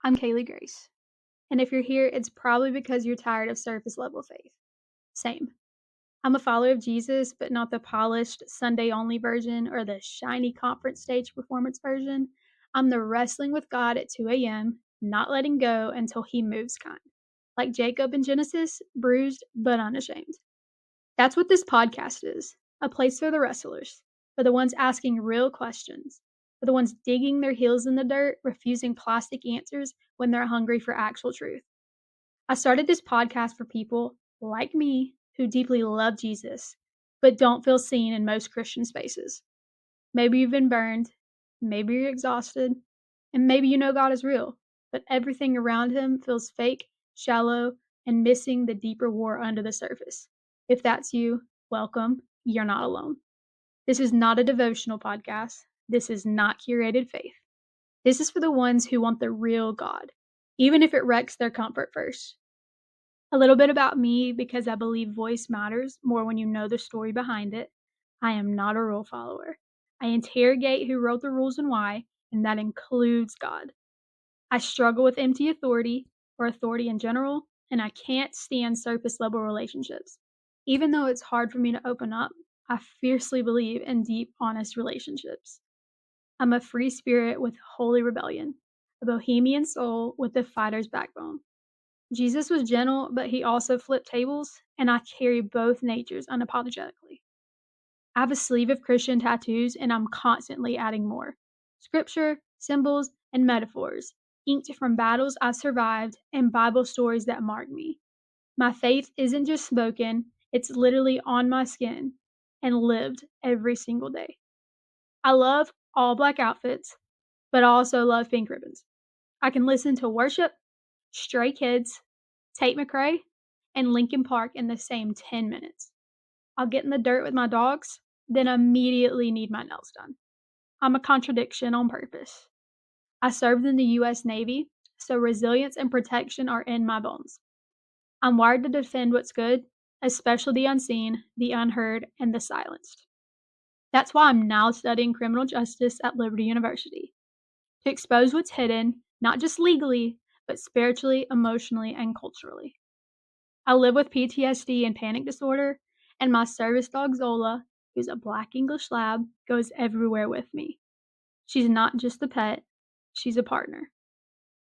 I'm Kalee Grace, and if you're here, it's probably because you're tired of surface level faith. Same. I'm a follower of Jesus, but not the polished Sunday only version or the shiny conference stage performance version. I'm the wrestling with God at 2 a.m., not letting go until He moves kind. Like Jacob in Genesis, bruised but unashamed. That's what this podcast is, a place for the wrestlers, for the ones asking real questions, for the ones digging their heels in the dirt, refusing plastic answers when they're hungry for actual truth. I started this podcast for people like me who deeply love Jesus, but don't feel seen in most Christian spaces. Maybe you've been burned, maybe you're exhausted, and maybe you know God is real, but everything around Him feels fake, shallow, and missing the deeper war under the surface. If that's you, welcome. You're not alone. This is not a devotional podcast. This is not curated faith. This is for the ones who want the real God, even if it wrecks their comfort first. A little bit about me, because I believe voice matters more when you know the story behind it. I am not a rule follower. I interrogate who wrote the rules and why, and that includes God. I struggle with empty authority, or authority in general, and I can't stand surface level relationships. Even though it's hard for me to open up, I fiercely believe in deep, honest relationships. I'm a free spirit with holy rebellion, a bohemian soul with a fighter's backbone. Jesus was gentle, but He also flipped tables, and I carry both natures unapologetically. I have a sleeve of Christian tattoos, and I'm constantly adding more. Scripture, symbols, and metaphors, inked from battles I've survived and Bible stories that mark me. My faith isn't just spoken, it's literally on my skin and lived every single day. I love all black outfits, but I also love pink ribbons. I can listen to worship, Stray Kids, Tate McRae, and Linkin Park in the same 10 minutes. I'll get in the dirt with my dogs, then immediately need my nails done. I'm a contradiction on purpose. I served in the U.S. Navy, so resilience and protection are in my bones. I'm wired to defend what's good, especially the unseen, the unheard, and the silenced. That's why I'm now studying criminal justice at Liberty University, to expose what's hidden, not just legally, but spiritually, emotionally, and culturally. I live with PTSD and panic disorder, and my service dog Zola, who's a black English lab, goes everywhere with me. She's not just a pet, she's a partner.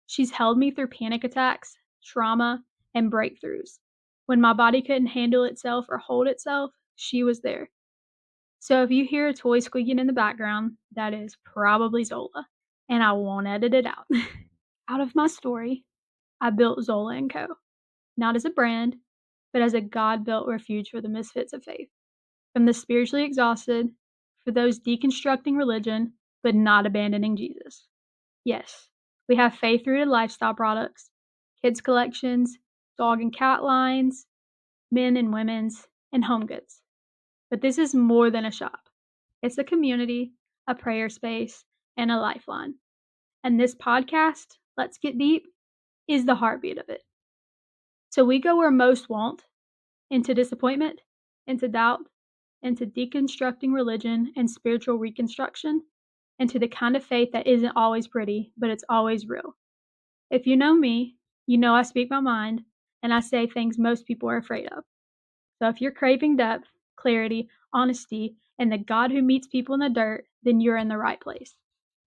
She's held me through panic attacks, trauma, and breakthroughs. When my body couldn't handle itself or hold itself, she was there. So if you hear a toy squeaking in the background, that is probably Zola, and I won't edit it out. Out of my story, I built Zola & Co., not as a brand, but as a God-built refuge for the misfits of faith. From the spiritually exhausted, for those deconstructing religion, but not abandoning Jesus. Yes, we have faith-rooted lifestyle products, kids collections, dog and cat lines, men and women's, and home goods. But this is more than a shop. It's a community, a prayer space, and a lifeline. And this podcast, Let's Get Deep, is the heartbeat of it. So we go where most won't, into disappointment, into doubt, into deconstructing religion and spiritual reconstruction, into the kind of faith that isn't always pretty, but it's always real. If you know me, you know I speak my mind, and I say things most people are afraid of. So if you're craving depth, clarity, honesty, and the God who meets people in the dirt, then you're in the right place.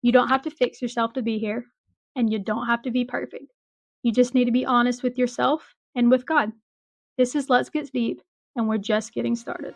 You don't have to fix yourself to be here, and you don't have to be perfect. You just need to be honest with yourself and with God. This is Let's Get Deep, and we're just getting started.